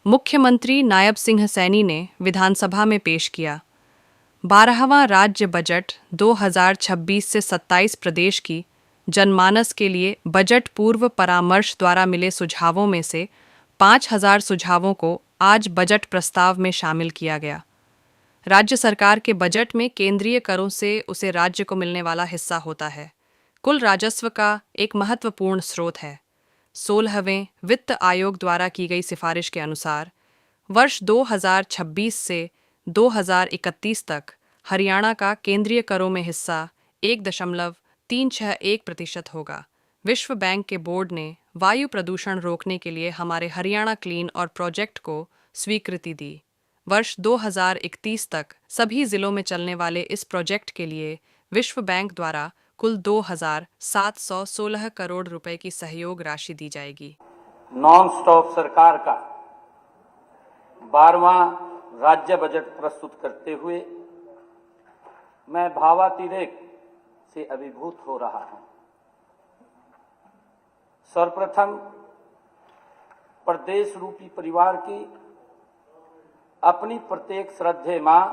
मुख्यमंत्री नायब सिंह सैनी ने विधानसभा में पेश किया। 12वां राज्य बजट 2026 से 27 प्रदेश की जनमानस के लिए बजट पूर्व परामर्श द्वारा मिले सुझावों में से 5000 सुझावों को आज बजट प्रस्ताव में शामिल किया गया। राज्य सरकार के बजट में केंद्रीय करों से उसे राज्य को मिलने वाला हिस्सा होता है। कुल राजस्व का एक महत्वपूर्ण स्रोत है। 16वें वित्त आयोग द्वारा की गई सिफारिश के अनुसार वर्ष 2026 से 2031 तक हरियाणा का केंद्रीय करों में हिस्सा 1.361% होगा। विश्व बैंक के बोर्ड ने वायु प्रदूषण रोकने के लिए हमारे हरियाणा क्लीन और प्रोजेक्ट को स्वीकृति दी। वर्ष 2031 तक सभी जिलों में चलने वाले इस प्रोजेक्ट के लिए विश्व बैंक द्वारा कुल 2,716 करोड़ रुपए की सहयोग राशि दी जाएगी। नॉन स्टॉप सरकार का 12वां राज्य बजट प्रस्तुत करते हुए मैं भावातिरेक से अभिभूत हो रहा हूं। सर्वप्रथम प्रदेश रूपी परिवार की अपनी प्रत्येक श्रद्धेय मां,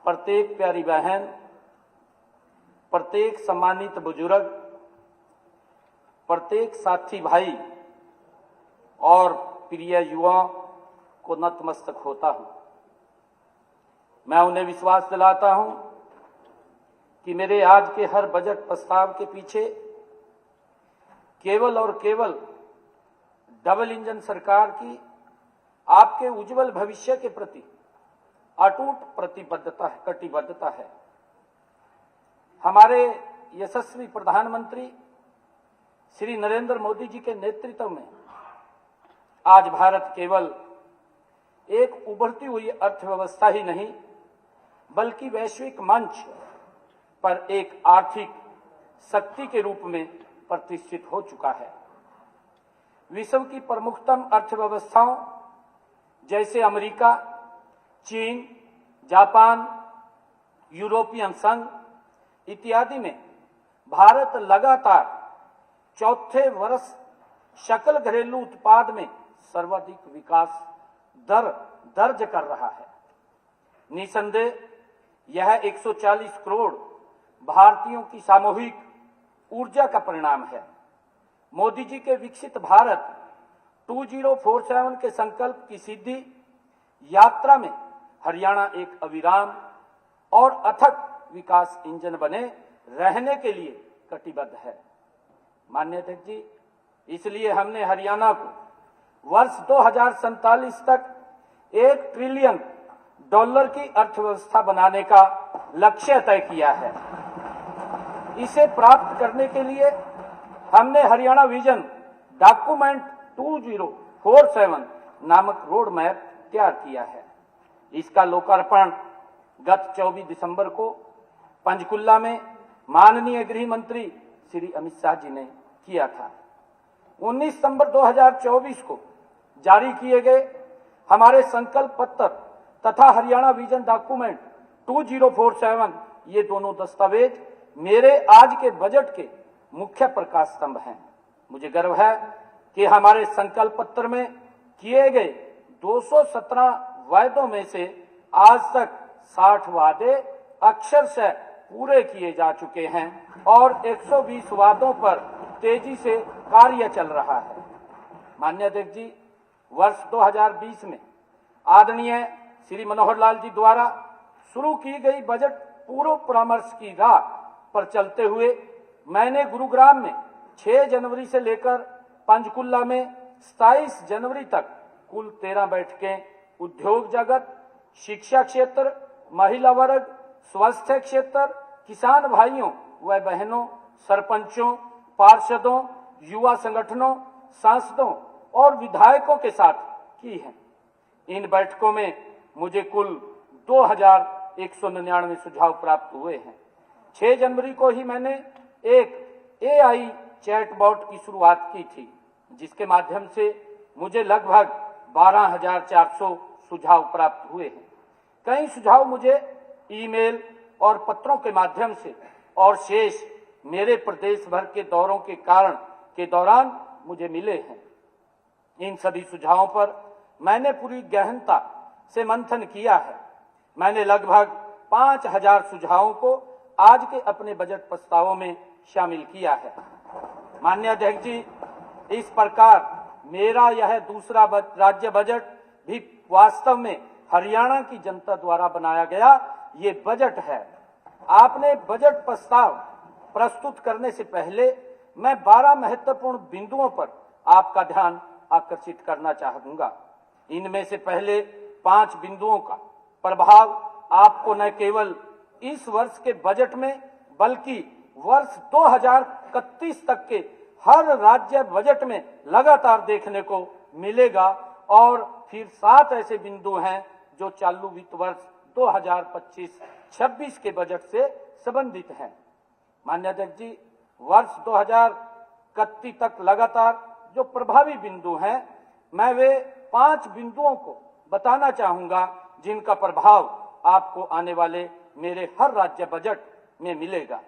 प्रत्येक प्यारी बहन, प्रत्येक सम्मानित बुजुर्ग, प्रत्येक साथी भाई और प्रिय युवाओं को नतमस्तक होता हूं। मैं उन्हें विश्वास दिलाता हूं कि मेरे आज के हर बजट प्रस्ताव के पीछे केवल और केवल डबल इंजन सरकार की आपके उज्जवल भविष्य के प्रति अटूट कटिबद्धता है। हमारे यशस्वी प्रधानमंत्री श्री नरेंद्र मोदी जी के नेतृत्व में आज भारत केवल एक उभरती हुई अर्थव्यवस्था ही नहीं बल्कि वैश्विक मंच पर एक आर्थिक शक्ति के रूप में प्रतिष्ठित हो चुका है। विश्व की प्रमुखतम अर्थव्यवस्थाओं जैसे अमेरिका, चीन, जापान, यूरोपियन संघ इत्यादि में भारत लगातार चौथे वर्ष सकल घरेलू उत्पाद में सर्वाधिक विकास दर दर्ज कर रहा है। निसंदेह यह 140 करोड़ भारतीयों की सामूहिक ऊर्जा का परिणाम है। मोदी जी के विकसित भारत 2047 के संकल्प की सीधी यात्रा में हरियाणा एक अविराम और अथक विकास इंजन बने रहने के लिए कटिबद्ध है। माननीय अध्यक्ष जी, इसलिए हमने हरियाणा को वर्ष 2047 तक $1 ट्रिलियन की अर्थव्यवस्था बनाने का लक्ष्य तय किया है। इसे प्राप्त करने के लिए हमने हरियाणा विजन डॉक्यूमेंट 2047 नामक रोड मैप तैयार किया है। इसका लोकार्पण गत 24 दिसंबर को पंचकुला में माननीय गृह मंत्री श्री अमित शाह जी ने किया था। 19 सितंबर 2024 को जारी किए गए हमारे संकल्प पत्र तथा हरियाणा विजन डॉक्यूमेंट 2047 ये दोनों दस्तावेज मेरे आज के बजट के मुख्य प्रकाश स्तंभ हैं। मुझे गर्व है कि हमारे संकल्प पत्र में किए गए 217 वायदों में से आज तक 60 वादे अक्षरशः पूरे किए जा चुके हैं और 120 वादों पर तेजी से कार्य चल रहा है। माननीय अध्यक्ष जी, वर्ष 2020 में आदरणीय श्री मनोहर लाल जी द्वारा शुरू की गई बजट पूर्व परामर्श की राह पर चलते हुए मैंने गुरुग्राम में 6 जनवरी से लेकर पंचकुला में 27 जनवरी तक कुल 13 बैठकें उद्योग जगत, शिक्षा क्षेत्र, महिला वर्ग, स्वास्थ्य क्षेत्र, किसान भाइयों व बहनों, सरपंचों, पार्षदों, युवा संगठनों, सांसदों और विधायकों के साथ की है। इन बैठकों में मुझे कुल 2199 सुझाव प्राप्त हुए हैं। 6 जनवरी को ही मैंने एक AI चैटबॉट की शुरुआत की थी, जिसके माध्यम से मुझे लगभग 12,400 सुझाव प्राप्त हुए हैं। कई सुझाव मुझे ईमेल और पत्रों के माध्यम से और शेष मेरे प्रदेश भर के दौरों के दौरान मुझे मिले हैं। इन सभी सुझावों पर मैंने पूरी गहनता से मंथन किया है। मैंने लगभग 5000 सुझावों को आज के अपने बजट प्रस्तावों में शामिल किया है। माननीय अध्यक्ष जी, इस प्रकार मेरा यह दूसरा राज्य बजट भी वास्तव में हरियाणा की जनता द्वारा बनाया गया ये बजट है। आपने बजट प्रस्ताव प्रस्तुत करने से पहले मैं 12 महत्वपूर्ण बिंदुओं पर आपका ध्यान आकर्षित करना चाहूंगा। इनमें से पहले 5 बिंदुओं का प्रभाव आपको न केवल इस वर्ष के बजट में बल्कि वर्ष 2031 तक के हर राज्य बजट में लगातार देखने को मिलेगा और फिर 7 ऐसे बिंदु हैं जो चालू वित्त वर्ष 2025-26 के बजट से संबंधित हैं। माननीय अध्यक्ष जी, वर्ष 2031 तक लगातार जो प्रभावी बिंदु हैं, मैं वे 5 बिंदुओं को बताना चाहूंगा जिनका प्रभाव आपको आने वाले मेरे हर राज्य बजट में मिलेगा।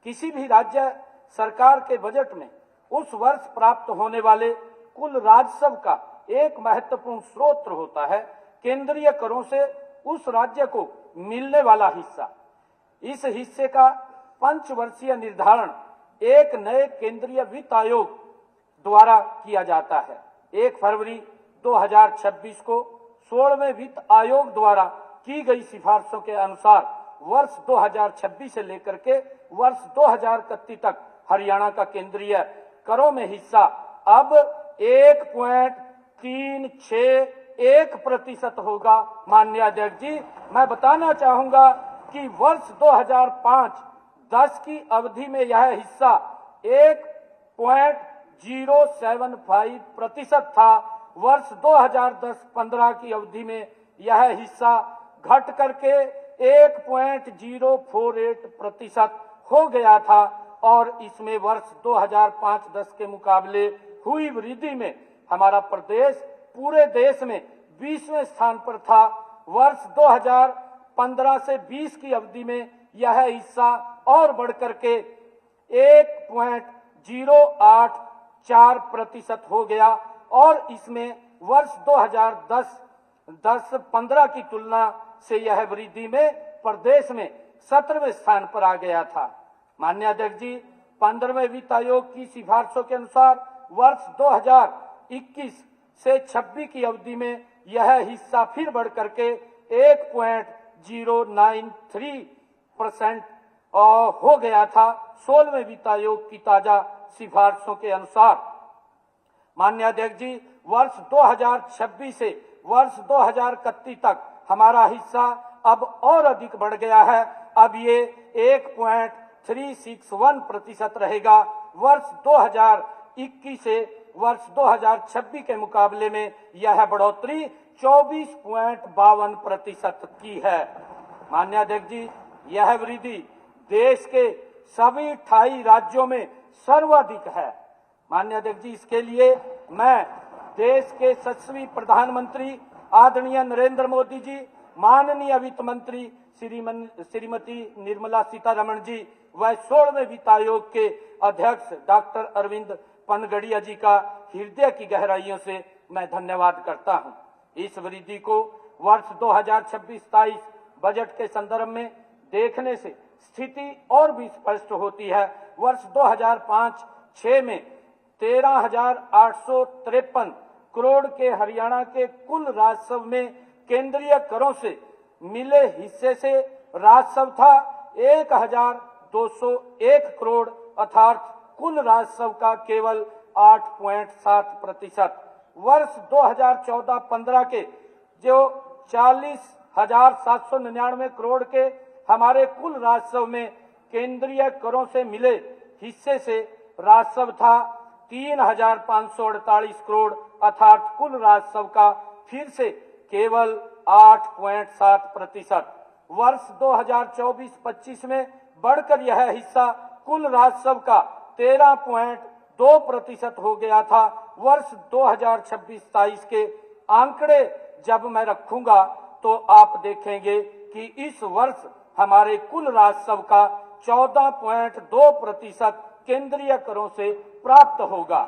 किसी भी राज्य सरकार के बजट में उस वर्ष प्राप्त होने वाले कुल राजस्व का एक महत्वपूर्ण स्रोत होता है केंद्रीय करों से उस राज्य को मिलने वाला हिस्सा। इस हिस्से का पंचवर्षीय निर्धारण एक नए केंद्रीय वित्त आयोग द्वारा किया जाता है। 1 फरवरी 2026 को 16वें वित्त आयोग द्वारा की गई सिफारिशों के अनुसार वर्ष 2026 से लेकर के वर्ष 2031 तक हरियाणा का केंद्रीय करों में हिस्सा अब 1.361% होगा। माननीय अध्यक्ष जी, मैं बताना चाहूंगा कि वर्ष 2005-10 की अवधि में यह हिस्सा 1.075% था। वर्ष 2010-15 की अवधि में यह हिस्सा घट करके 1.048% हो गया था और इसमें वर्ष 2005-10 के मुकाबले हुई वृद्धि में हमारा प्रदेश पूरे देश में 20वें स्थान पर था। वर्ष 2015 से 20 की अवधि में यह हिस्सा और बढ़कर के 1.084% हो गया और इसमें वर्ष 2010-15 की तुलना से यह वृद्धि में प्रदेश में 17वें स्थान पर आ गया था। माननीय अध्यक्ष जी, 15वें वित्त आयोग की सिफारिशों के अनुसार वर्ष 2021 से 26 की अवधि में यह हिस्सा फिर बढ़ करके 1.093% हो गया था 16वें वित्त आयोग की ताजा सिफारिशों के अनुसार। माननीय अध्यक्ष जी, वर्ष 2026 से वर्ष 2031 तक हमारा हिस्सा अब और अधिक बढ़ गया है। अब ये 1.361% रहेगा। वर्ष 2021 से वर्ष 2026 के मुकाबले में यह बढ़ोतरी 24.52% की है। माननीय अध्यक्ष जी, यह वृद्धि देश के सभी 28 राज्यों में सर्वाधिक है। माननीय अध्यक्ष जी, इसके लिए मैं देश के यशस्वी प्रधानमंत्री आदरणीय नरेंद्र मोदी जी, माननीय वित्त मंत्री श्रीमती निर्मला सीतारमण जी व 16वें वित्त आयोग के अध्यक्ष डॉक्टर अरविंद पनगड़िया जी का हृदय की गहराइयों से मैं धन्यवाद करता हूं। इस वृद्धि को वर्ष 2026-27 बजट के संदर्भ में देखने से स्थिति और भी स्पष्ट होती है। वर्ष 2005-6 में 13,853 करोड़ के हरियाणा के कुल राजस्व में केंद्रीय करों से मिले हिस्से से राजस्व था 1,201 करोड़ अर्थात कुल राजस्व का केवल 8.7%। वर्ष 2014-15 के जो 40,799 करोड़ के हमारे कुल राजस्व में केंद्रीय करों से मिले हिस्से से राजस्व था 3,548 करोड़ अर्थात कुल राजस्व का फिर से केवल 8.7%। वर्ष 2024-25 में बढ़कर यह हिस्सा कुल राजस्व का 13.2% हो गया था। वर्ष 2026-27 के आंकड़े जब मैं रखूंगा तो आप देखेंगे कि इस वर्ष हमारे कुल राजस्व का 14.2% केंद्रीय करों से प्राप्त होगा।